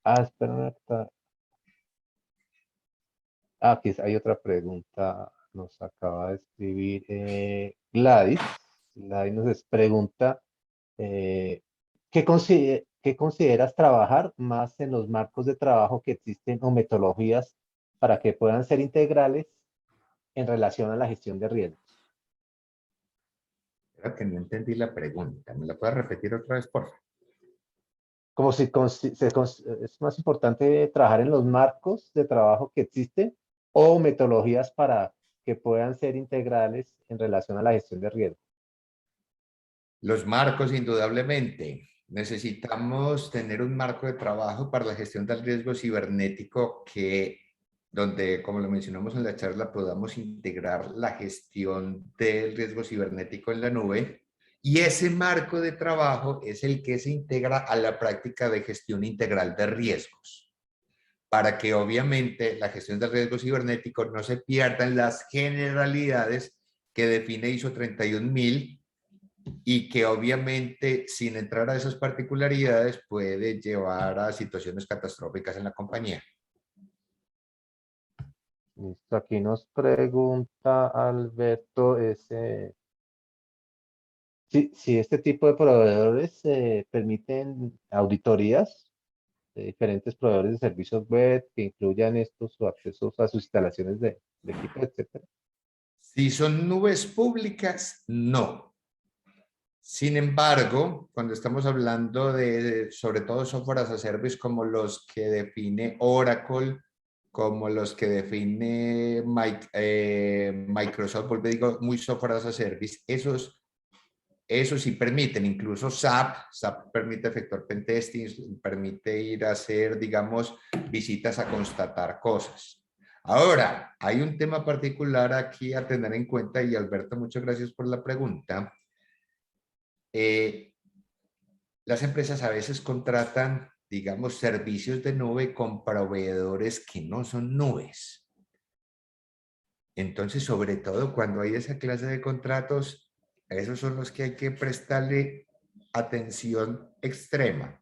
Espera, aquí hay otra pregunta. Nos acaba de escribir Gladys. Gladys nos pregunta, ¿qué consideras trabajar más en los marcos de trabajo que existen o metodologías para que puedan ser integrales en relación a la gestión de riesgos? Creo que no entendí la pregunta. ¿Me la puedes repetir otra vez, por favor? Como si es más importante trabajar en los marcos de trabajo que existen o metodologías para que puedan ser integrales en relación a la gestión de riesgos. Los marcos, indudablemente. Necesitamos tener un marco de trabajo para la gestión del riesgo cibernético donde, como lo mencionamos en la charla, podamos integrar la gestión del riesgo cibernético en la nube Y ese marco de trabajo es el que se integra a la práctica de gestión integral de riesgos, para que obviamente la gestión de riesgos cibernéticos no se pierdan las generalidades que define ISO 31000 y que obviamente sin entrar a esas particularidades puede llevar a situaciones catastróficas en la compañía. Listo, aquí nos pregunta Alberto, si este tipo de proveedores permiten auditorías de diferentes proveedores de servicios web que incluyan estos o accesos a sus instalaciones de equipo, etcétera. Si son nubes públicas, no. Sin embargo, cuando estamos hablando de, sobre todo, software as a service como los que define Oracle, como los que define Microsoft, pues digo, muy software as a service, esos sí permiten, incluso SAP permite efectuar pentesting, permite ir a hacer, digamos, visitas a constatar cosas. Ahora, hay un tema particular aquí a tener en cuenta y Alberto, muchas gracias por la pregunta. Las empresas a veces contratan, digamos, servicios de nube con proveedores que no son nubes. Entonces, sobre todo cuando hay esa clase de contratos, esos son los que hay que prestarle atención extrema,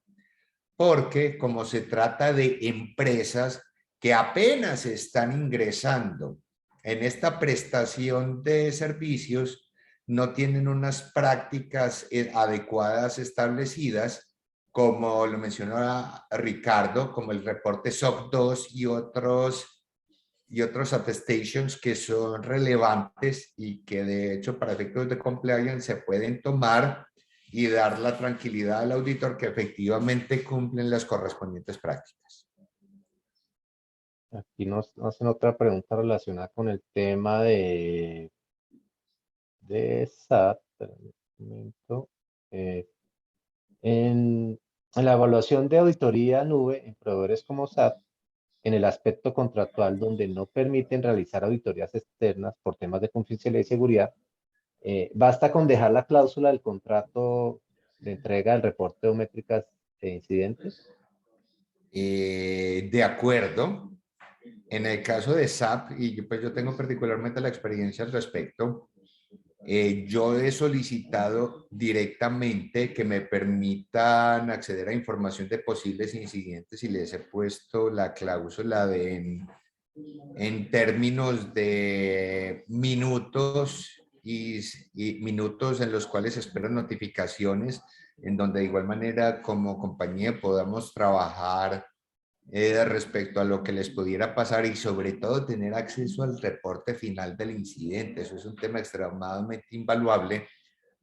porque como se trata de empresas que apenas están ingresando en esta prestación de servicios, no tienen unas prácticas adecuadas establecidas, como lo mencionó Ricardo, como el reporte SOC 2 y otros attestations que son relevantes y que de hecho para efectos de compliance se pueden tomar y dar la tranquilidad al auditor que efectivamente cumplen las correspondientes prácticas. Aquí nos hacen otra pregunta relacionada con el tema de SAP. Espérame un momento. Eh, en la evaluación de auditoría nube en proveedores como SAP, en el aspecto contractual donde no permiten realizar auditorías externas por temas de confidencialidad y seguridad, basta con dejar la cláusula del contrato de entrega del reporte de métricas e incidentes. De acuerdo. En el caso de SAP, y pues yo tengo particularmente la experiencia al respecto, yo he solicitado directamente que me permitan acceder a información de posibles incidentes y les he puesto la cláusula de en términos de minutos y minutos en los cuales esperan notificaciones, en donde de igual manera como compañía podamos trabajar respecto a lo que les pudiera pasar y sobre todo tener acceso al reporte final del incidente. Eso es un tema extremadamente invaluable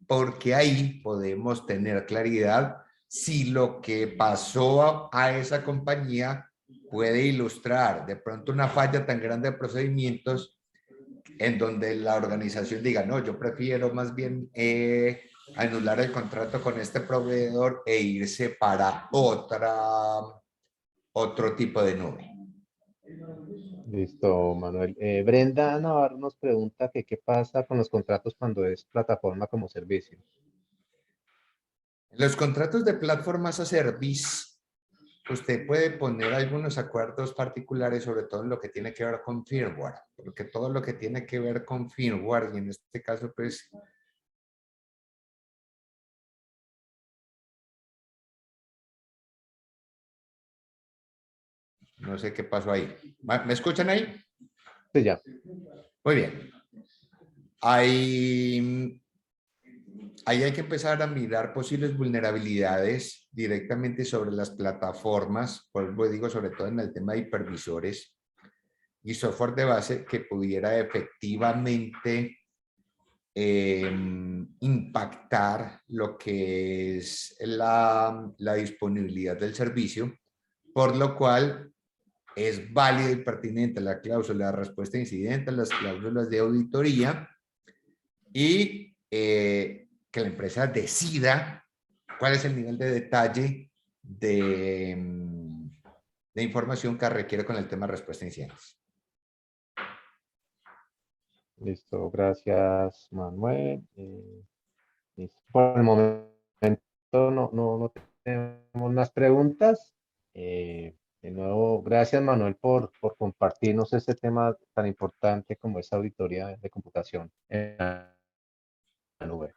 porque ahí podemos tener claridad si lo que pasó a esa compañía puede ilustrar de pronto una falla tan grande de procedimientos en donde la organización diga, no, yo prefiero más bien anular el contrato con este proveedor e irse para otro tipo de nube. Listo, Manuel. Brenda Navarro nos pregunta que qué pasa con los contratos cuando es plataforma como servicio. Los contratos de plataformas a service, usted puede poner algunos acuerdos particulares, sobre todo en lo que tiene que ver con firmware, porque todo lo que tiene que ver con firmware, y en este caso, pues, no sé qué pasó ahí. ¿Me escuchan ahí? Sí, ya. Muy bien. Ahí hay que empezar a mirar posibles vulnerabilidades directamente sobre las plataformas, por eso digo sobre todo en el tema de hipervisores y software de base que pudiera efectivamente impactar lo que es la disponibilidad del servicio, por lo cual es válida y pertinente la cláusula de respuesta a incidentes, las cláusulas de auditoría y que la empresa decida cuál es el nivel de detalle de información que requiere con el tema de respuesta a incidentes. Listo, gracias, Manuel. Listo. Por el momento no tenemos más preguntas. De nuevo, gracias Manuel por compartirnos este tema tan importante como es auditoría de computación en la nube.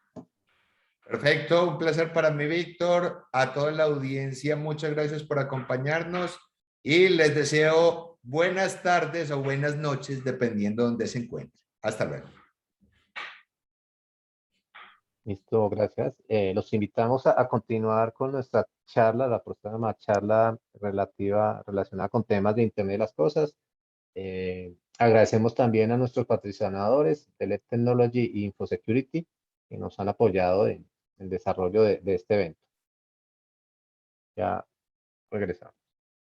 Perfecto, un placer para mí, Víctor. A toda la audiencia, muchas gracias por acompañarnos y les deseo buenas tardes o buenas noches, dependiendo de dónde se encuentren. Hasta luego. Listo, gracias. Los invitamos a continuar con nuestra charla, la próxima charla relacionada con temas de Internet de las Cosas. Agradecemos también a nuestros patrocinadores, Telep Technology y InfoSecurity, que nos han apoyado en el desarrollo de este evento. Ya regresamos.